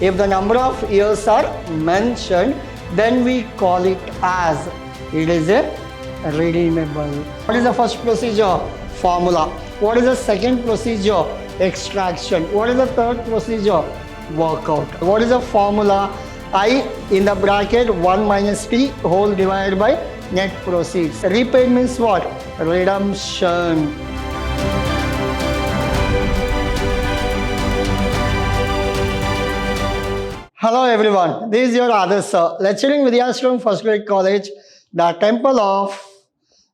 If the number of years are mentioned, then we call it as it is a redeemable. What is the first procedure? Formula. What is the second procedure? Extraction. What is the third procedure? Workout. What is the formula? I in the bracket 1 minus t whole divided by net proceeds. Repaid means what? Redemption. Hello everyone, this is your Adarsh sir, lecturing Vidhyaashram First Grade College, the Temple of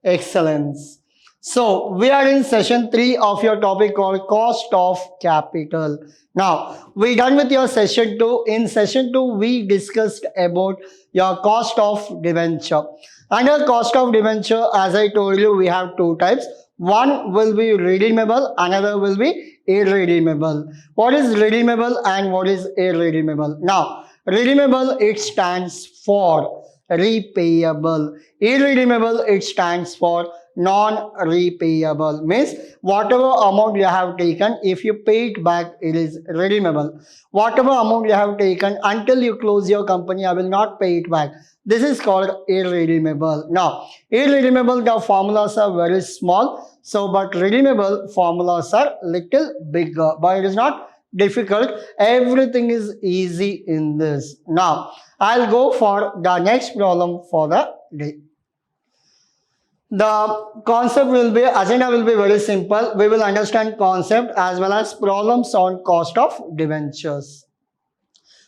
Excellence. So, we are in session 3 of your topic called Cost of Capital. Now, we done with your session 2. In session 2, we discussed about your cost of debenture. Under cost of debenture, as I told you, we have two types. One will be redeemable, another will be irredeemable. What is redeemable and what is irredeemable? Now, redeemable, it stands for repayable. Irredeemable, it stands for non-repayable. Means whatever amount you have taken, if you pay it back, it is redeemable. Whatever amount you have taken, until you close your company, I will not pay it back. This is called irredeemable. Now, irredeemable, the formulas are very small. So, but redeemable formulas are little bigger. But it is not difficult. Everything is easy in this. Now, I'll go for the next problem for the day. The concept will be, agenda will be very simple. We will understand concept as well as problems on cost of debentures.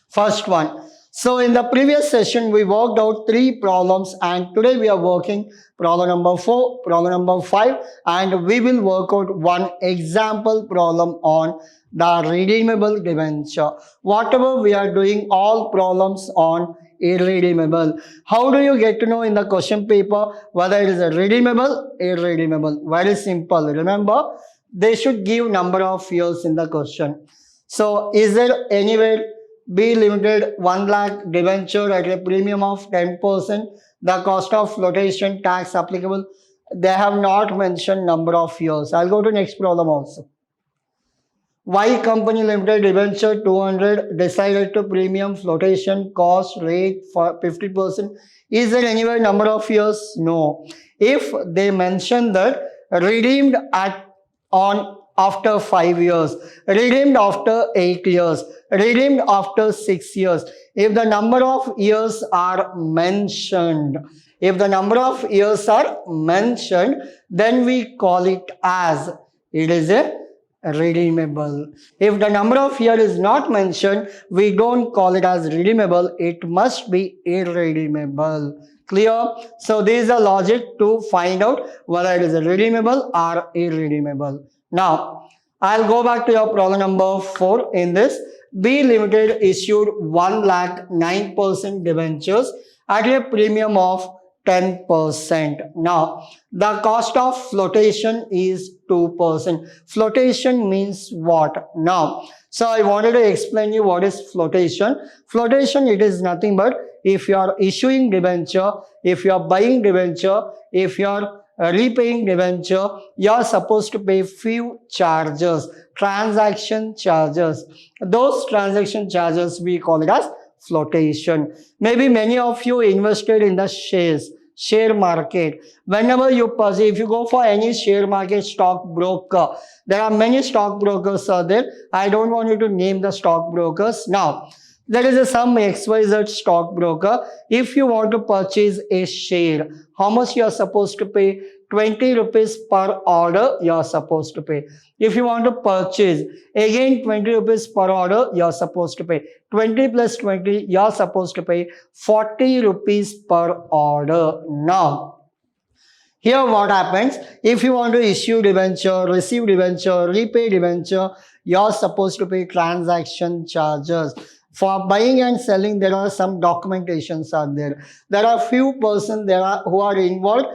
First one. So in the previous session, we worked out 3 problems and today we are working problem number 4, problem number 5 and we will work out one example problem on the redeemable debenture. Whatever we are doing, all problems on irredeemable. How do you get to know in the question paper whether it is a redeemable, irredeemable? Very simple. Remember, they should give number of years in the question. So is there anywhere B limited 1 lakh debenture at a premium of 10%, the cost of flotation tax applicable? They have not mentioned number of years. I'll go to next problem also. Y company limited debenture 200 decided to premium flotation cost rate for 50%. Is there anywhere number of years? No. If they mention that redeemed after 5 years, redeemed after 8 years, redeemed after 6 years. If the number of years are mentioned, then we call it as it is a redeemable. If the number of year is not mentioned, we don't call it as redeemable. It must be irredeemable. Clear? So this is the logic to find out whether it is a redeemable or irredeemable. Now, I'll go back to your problem number 4 in this. B Limited issued 1 lakh 9% debentures at a premium of 10%. Now, the cost of flotation is 2%. Flotation means what? Now, so I wanted to explain you what is flotation. Flotation, it is nothing but if you are issuing debenture, if you are buying debenture, if you are repaying debenture, you are supposed to pay few charges, transaction charges. Those transaction charges we call it as flotation. Maybe many of you invested in the share market. Whenever you purchase, if you go for any share market stock broker, there are many stock brokers are there. I don't want you to name the stock brokers. Now, there is some XYZ stock broker. If you want to purchase a share, how much you are supposed to pay? 20 rupees per order you are supposed to pay. If you want to purchase, again 20 rupees per order you are supposed to pay. 20 plus 20 you are supposed to pay 40 rupees per order. Now, here what happens, if you want to issue debenture, receive debenture, repay debenture, you are supposed to pay transaction charges. For buying and selling, there are some documentations are there. There are few persons who are involved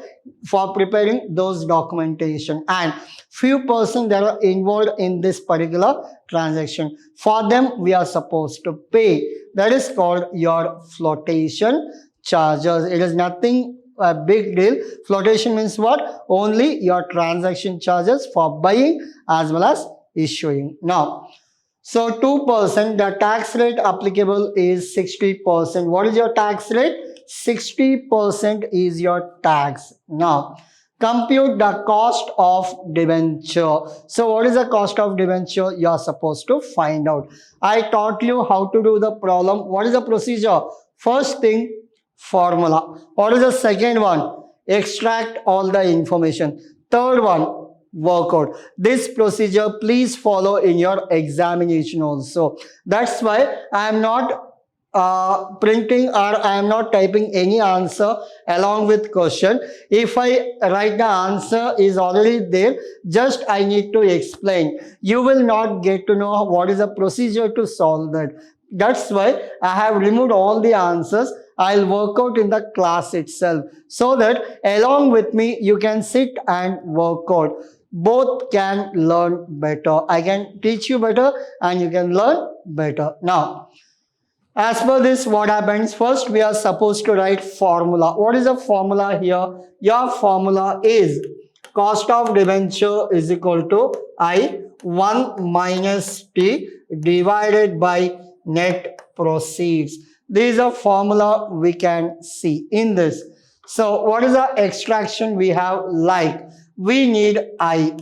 for preparing those documentation and few persons that are involved in this particular transaction. For them, we are supposed to pay. That is called your flotation charges. It is nothing a big deal. Flotation means what? Only your transaction charges for buying as well as issuing. Now, So 2%, the tax rate applicable is 60%. What is your tax rate? 60% is your tax. Now, compute the cost of debenture. So what is the cost of debenture? You are supposed to find out. I taught you how to do the problem. What is the procedure? First thing, formula. What is the second one? Extract all the information. Third one, work out. This procedure please follow in your examination also. That's why I am not printing or I am not typing any answer along with question. If I write the answer is already there, just I need to explain. You will not get to know what is the procedure to solve that. That's why I have removed all the answers. I'll work out in the class itself so that along with me you can sit and work out. Both can learn better. I can teach you better and you can learn better. Now, as per this, what happens? First, we are supposed to write formula. What is the formula here? Your formula is cost of debenture is equal to I 1 minus T divided by net proceeds. This is a formula we can see in this. So, what is the extraction we have? Like, we need I,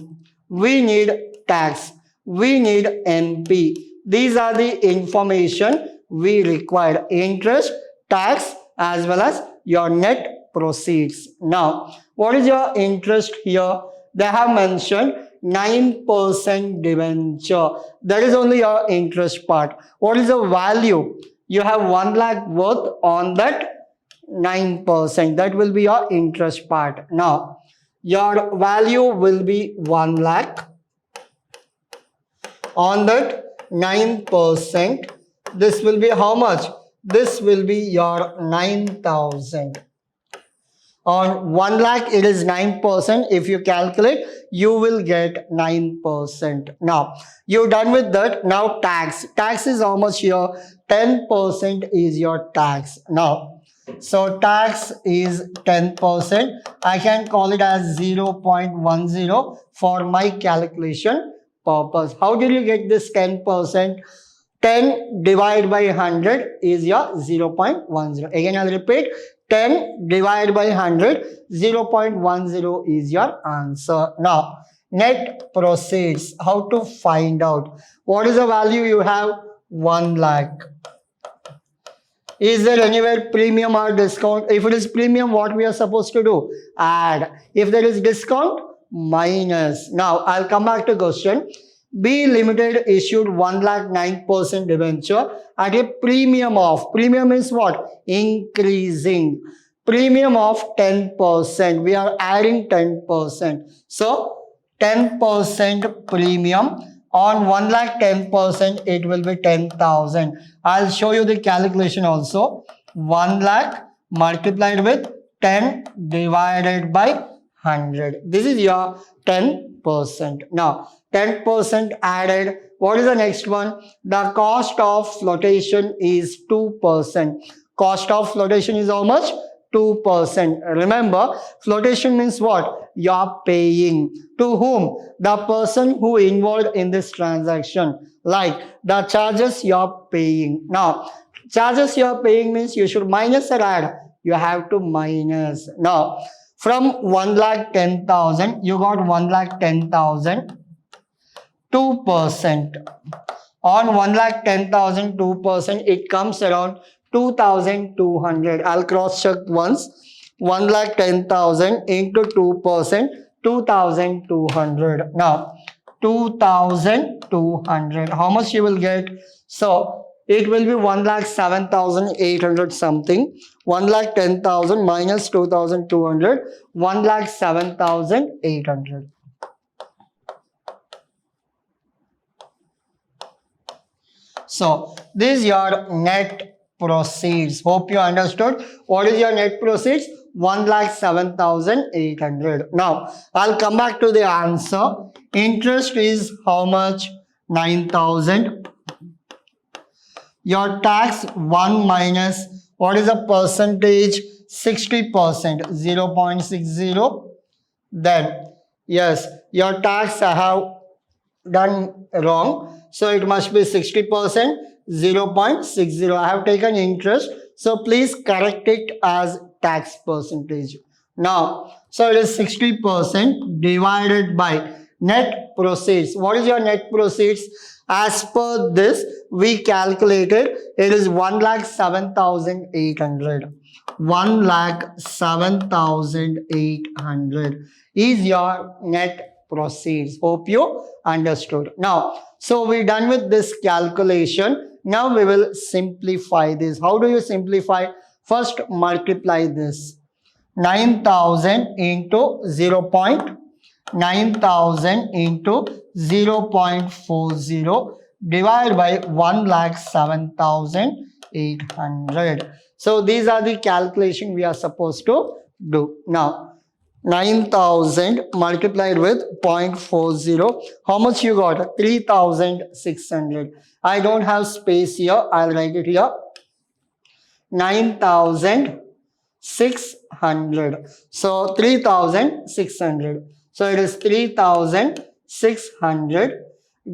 we need tax, we need NP. These are the information we require: interest, tax, as well as your net proceeds. Now, what is your interest here? They have mentioned 9% debenture. That is only your interest part. What is the value? You have 1 lakh worth on that 9%. That will be your interest part. Now, your value will be 1 lakh on that 9%. This will be how much? This will be your 9,000. On 1 lakh, it is 9%. If you calculate, you will get 9%. Now, you're done with that. Now, tax. Tax is how much here? 10% is your tax. Now, so tax is 10%. I can call it as 0.10 for my calculation purpose. How did you get this 10%? 10 divided by 100 is your 0.10. Again, I'll repeat. 10 divided by 100, 0.10 is your answer. Now, net proceeds. How to find out? What is the value you have? 1 lakh. Is there anywhere premium or discount? If it is premium, what we are supposed to do? Add. If there is discount, minus. Now, I'll come back to question. B Limited issued 1 lakh 9% debenture at a premium of, premium is what? Increasing. Premium of 10%. We are adding 10%. So, 10% premium. On 1 lakh 10%, it will be 10,000. I'll show you the calculation also. 1 lakh multiplied with 10 divided by 100. This is your 10%. Now, 10% added. What is the next one? The cost of flotation is 2%. Cost of flotation is how much? 2%. Remember, flotation means what? You are paying. To whom? The person who involved in this transaction. Like the charges you are paying. Now, charges you are paying means you should minus or add. You have to minus. Now, from 1 lakh 10,000, you got 1 lakh 10,000. 2%. On 1 lakh 10,000, 2%, it comes around 2,200. I'll cross check once. 1 lakh 10,000 into 2%, 2,200. Now, 2,200. How much you will get? So, it will be 1 lakh 7,800 something. 1 lakh 10,000 minus 2,200. 1 lakh 7,800. So, this is your net proceeds. Hope you understood. What is your net proceeds? 1 lakh 7,800. Now, I'll come back to the answer. Interest is how much? 9,000. Your tax 1 minus, what is the percentage? 60%, 0.60. Then, yes, your tax I have done wrong. So it must be 60%, 0.60. I have taken interest. So please correct it as tax percentage. Now, so it is 60% divided by net proceeds. What is your net proceeds? As per this, we calculated it is 1,07,800. 1,07,800 is your net proceeds. Hope you understood. Now, so we're done with this calculation. Now we will simplify this. How do you simplify? First, multiply this. 9,000 into 0.9,000 into 0.40 divided by 1,07,800. So these are the calculation we are supposed to do. Now, 9,000 multiplied with 0.40. How much you got? 3,600. I don't have space here. I'll write it here. 9,600. So 3,600. So it is 3,600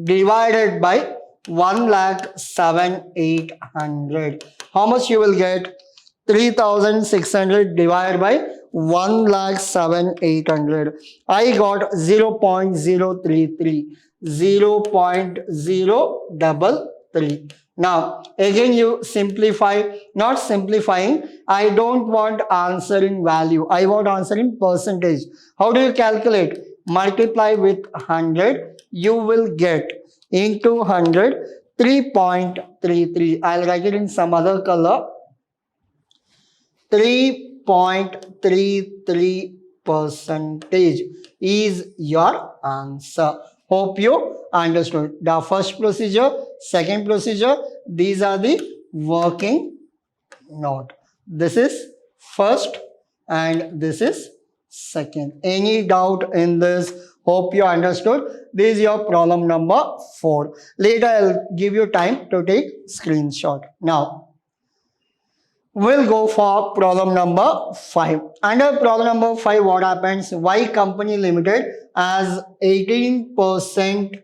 divided by 1,07,800. How much you will get? 3,600 divided by 1,07,800. I got 0.033. 0.033. Now, again you simplify, not simplifying. I don't want answer in value. I want answer in percentage. How do you calculate? Multiply with 100. You will get into 100, 3.33. I'll write it in some other color. 3.33% is your answer. Hope you understood. The first procedure, second procedure, these are the working note. This is first and this is second. Any doubt in this? Hope you understood. This is your problem number 4. Later I'll give you time to take screenshot. Now, we'll go for problem number 5. Under problem number 5, what happens? Y Company Limited has 18%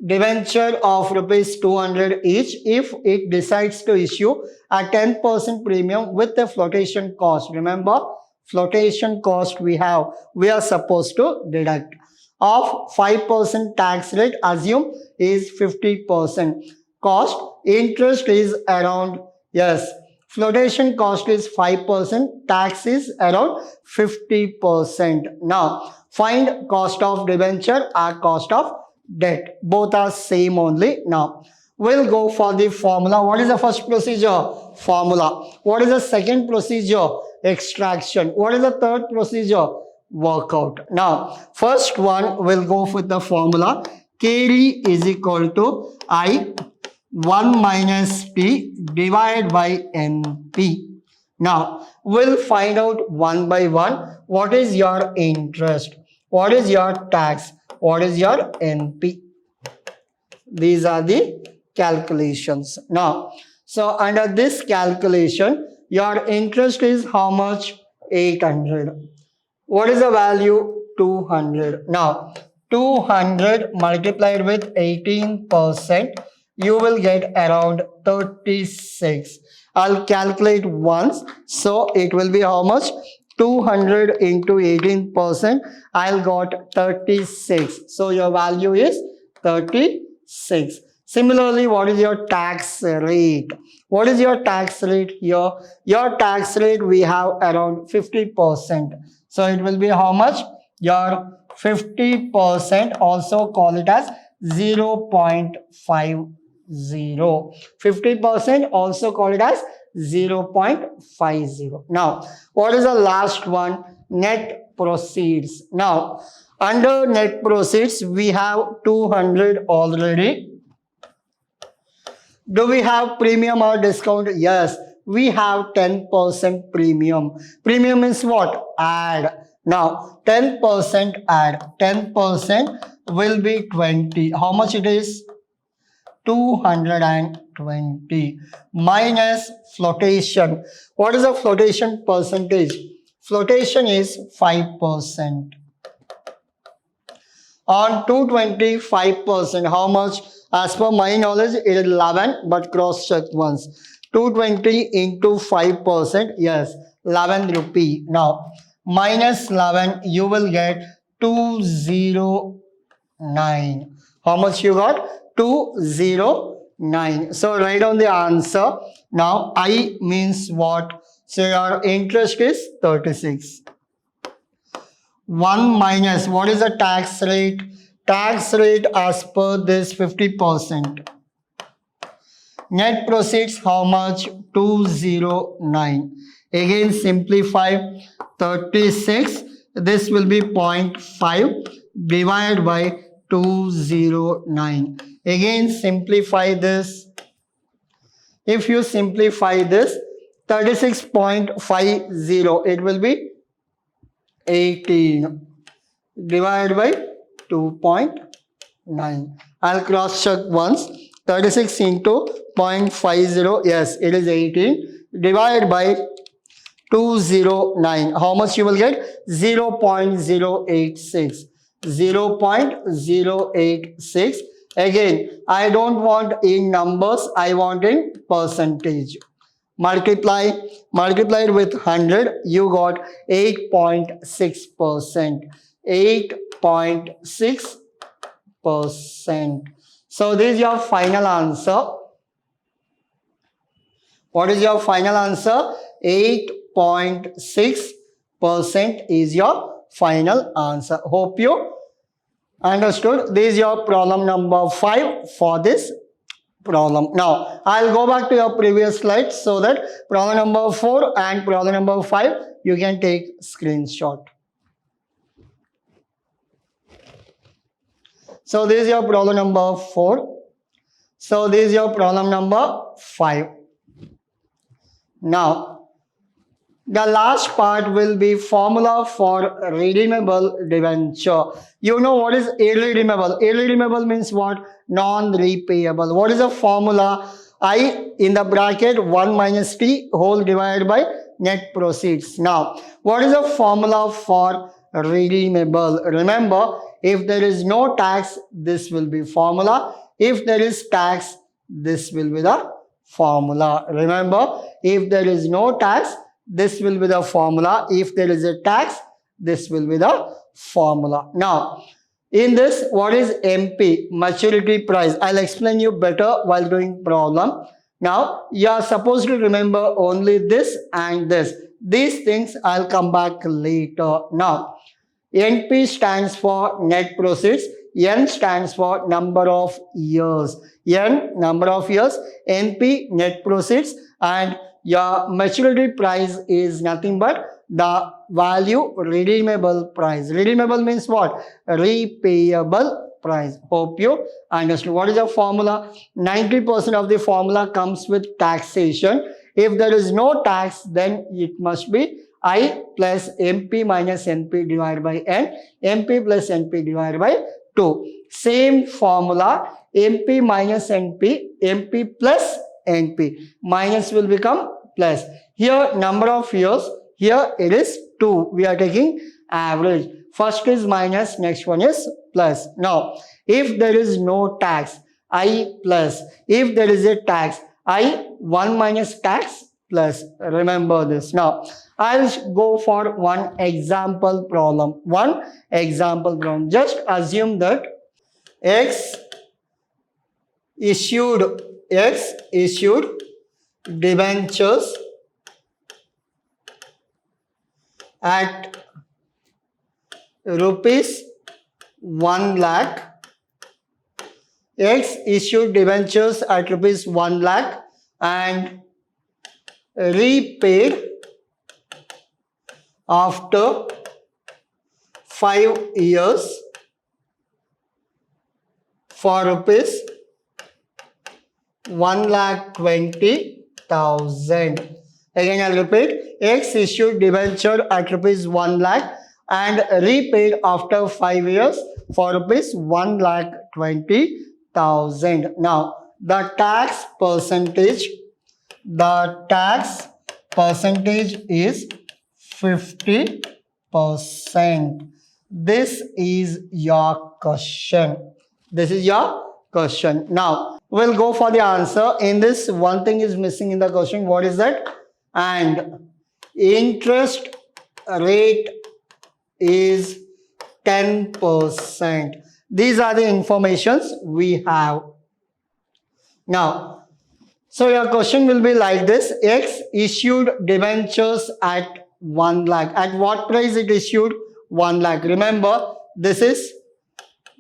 debenture of rupees 200 each if it decides to issue a 10% premium with a flotation cost. Remember, flotation cost we are supposed to deduct. Of 5% tax rate, assume is 50%. Cost, interest is around, yes, flotation cost is 5%, tax is around 50%. Now, find cost of debenture or cost of debt. Both are same only. Now, we'll go for the formula. What is the first procedure? Formula. What is the second procedure? Extraction. What is the third procedure? Workout. Now, first one, we'll go with the formula. KD is equal to I 1 minus P divided by NP. Now, we'll find out one by one. What is your interest? What is your tax? What is your NP? These are the calculations. Now, so under this calculation, your interest is how much? 800. What is the value? 200. Now, 200 multiplied with 18%, you will get around 36. I'll calculate once. So it will be how much? 200 into 18%. I'll got 36. So your value is 36. Similarly, what is your tax rate? What is your tax rate here? Your tax rate we have around 50%. So it will be how much? Your 50%, also call it as 0.50. 50% also call it as 0.50. Now, what is the last one? Net proceeds. Now, under net proceeds, we have 200 already. Do we have premium or discount? Yes, we have 10% premium. Premium is what? Add. Now, 10% add. 10% will be 20. How much it is? 220 minus flotation. What is the flotation percentage? Flotation is 5%. On 225%, how much? As per my knowledge, it is 11, but cross check once. 220 into 5%, yes, 11 rupee. Now, minus 11, you will get 209. How much you got? 209. So write down the answer. Now, I means what? So your interest is 36. 1 minus, what is the tax rate? Tax rate as per this 50%. Net proceeds how much? 209. Again simplify 36. This will be 0.5 divided by 209. Again simplify this. If you simplify this 36.50, it will be 18 divided by 2.9. I'll cross check once. 36 into 0.50, yes, it is 18 divided by 209. How much you will get? 0.086. 0.086. Again, I don't want in numbers, I want in percentage. Multiply it with 100, you got 8.6%. 8.6%. So this is your final answer. What is your final answer? 8.6% is your final answer. Hope you understood. This is your problem number 5 for this problem. Now, I'll go back to your previous slide so that problem number 4 and problem number 5, you can take screenshot. So, this is your problem number 4. So, this is your problem number 5. Now, the last part will be formula for redeemable debenture. You know what is irredeemable? Irredeemable means what? Non-repayable. What is the formula? I in the bracket 1 minus T whole divided by net proceeds. Now, what is the formula for redeemable? Remember, if there is no tax, this will be formula. If there is tax, this will be the formula. Remember, if there is no tax, this will be the formula. If there is a tax, this will be the formula. Now, in this, what is MP? Maturity price. I'll explain you better while doing problem. Now, you are supposed to remember only this and this. These things I'll come back later. Now, NP stands for net proceeds. N stands for number of years. N, number of years. NP, net proceeds. And your maturity price is nothing but the value redeemable price. Redeemable means what? Repayable price. Hope you understood. What is the formula? 90% of the formula comes with taxation. If there is no tax, then it must be I plus MP minus NP divided by N. MP plus NP divided by 2. Same formula. MP minus NP. MP plus NP. Minus will become plus. Here number of years. Here it is 2. We are taking average. First is minus. Next one is plus. Now, if there is no tax, I plus. If there is a tax, I 1 minus tax plus. Remember this. Now, I'll go for one example problem. One example problem. Just assume that X issued debentures at rupees 1 lakh. X issued debentures at rupees 1 lakh and repaid after 5 years for rupees 1,20,000. Again, I'll repeat. X issued debenture at rupees 1 lakh and repaid after 5 years for rupees 1,20,000. Now, the tax percentage is 50%. This is your question. This is your question. Now, we'll go for the answer. In this, one thing is missing in the question. What is that? And interest rate is 10%. These are the informations we have. Now, so your question will be like this. X issued debentures at 1 lakh. At what price it issued? 1 lakh. Remember, this is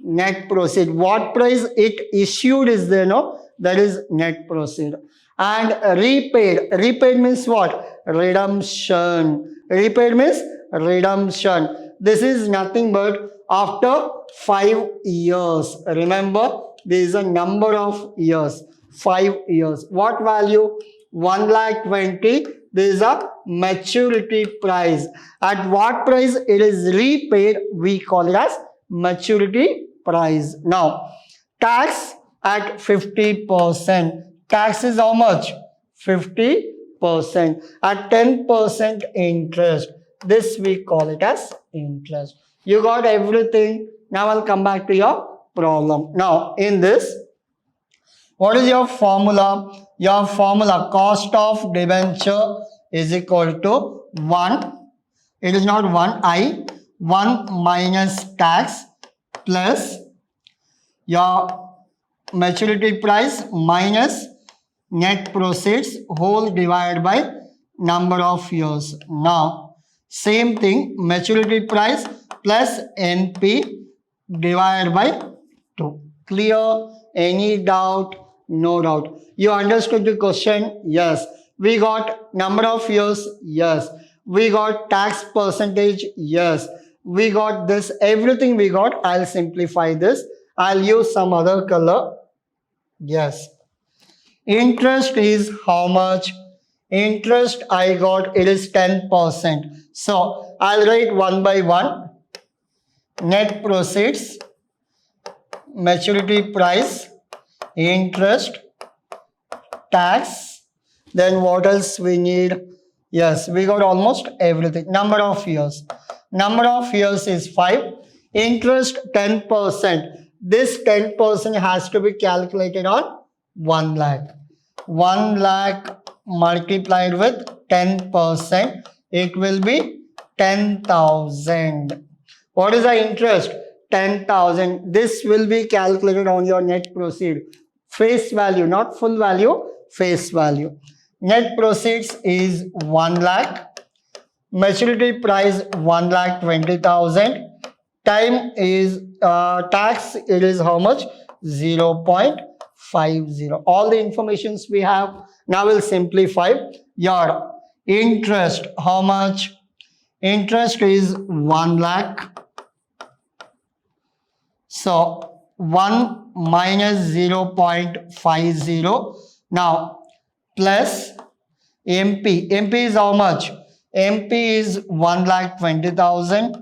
net proceed. What price it issued is there, no? That is net proceed. And repaid. Repaid means what? Redemption. Repaid means redemption. This is nothing but after 5 years. Remember, there is a number of years. 5 years. What value? 1 lakh 20. This is a maturity price. At what price it is repaid, we call it as maturity price. Now, tax at 50%. Tax is how much? 50%. At 10% interest. This we call it as interest. You got everything. Now I'll come back to your problem. Now, in this, what is your formula? Your formula, cost of debenture is equal to 1. It is not 1 minus tax plus your maturity price minus net proceeds whole divided by number of years. Now, same thing, maturity price plus NP divided by 2. Clear? Any doubt? No doubt. You understood the question? Yes. We got number of years? Yes. We got tax percentage? Yes. We got this. Everything we got. I'll simplify this. I'll use some other color. Yes. Interest is how much? Interest I got, it is 10%. So I'll write one by one. Net proceeds, maturity price, interest, tax. Then what else we need? Yes, we got almost everything. Number of years. Number of years is 5. Interest 10%. This 10% has to be calculated on 1 lakh. 1 lakh multiplied with 10%, it will be 10,000. What is the interest? 10,000. This will be calculated on your net proceed. Face value, not full value, face value. Net proceeds is 1 lakh. Maturity price 1 lakh 20,000. Time is tax, it is how much? 0.50. All the informations we have. Now we'll simplify. Your interest, how much? Interest is 1 lakh. So 1 minus 0.50. Now plus MP. MP is how much? MP is 1 lakh 20,000.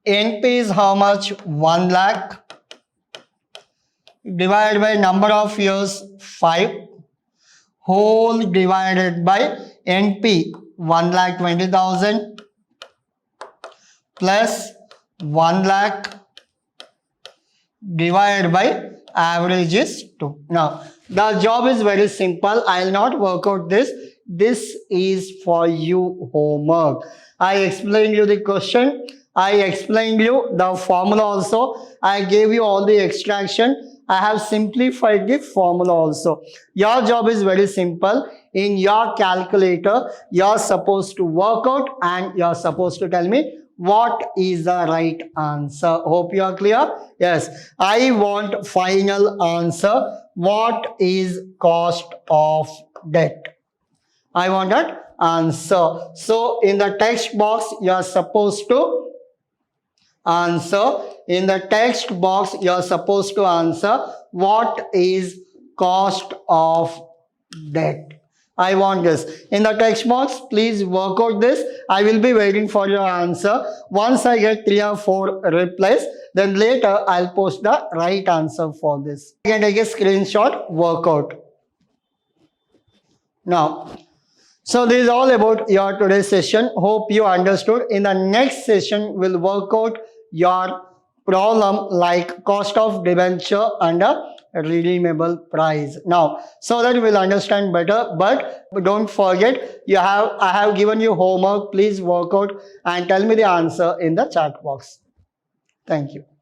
NP is how much? 1 lakh. Divided by number of years, 5. Whole divided by NP, 1 lakh 20,000 plus 1 lakh divided by average is 2. Now, the job is very simple. I will not work out this. This is for you homework. I explained you the question. I explained you the formula also. I gave you all the extraction. I have simplified the formula also. Your job is very simple. In your calculator, you're supposed to work out and you're supposed to tell me what is the right answer. Hope you are clear. Yes, I want final answer. What is cost of debt? I want that answer. So in the text box, you're supposed to answer. In the text box, you're supposed to answer what is cost of debt. I want this. In the text box, please work out this. I will be waiting for your answer. Once I get 3 or 4 replies, then later I'll post the right answer for this. You can take a screenshot, work out. Now, So this is all about your today's session. Hope you understood. In the next session, we'll work out your problem like cost of debenture and a redeemable price. Now, so that we'll understand better. But don't forget, I have given you homework. Please work out and tell me the answer in the chat box. Thank you.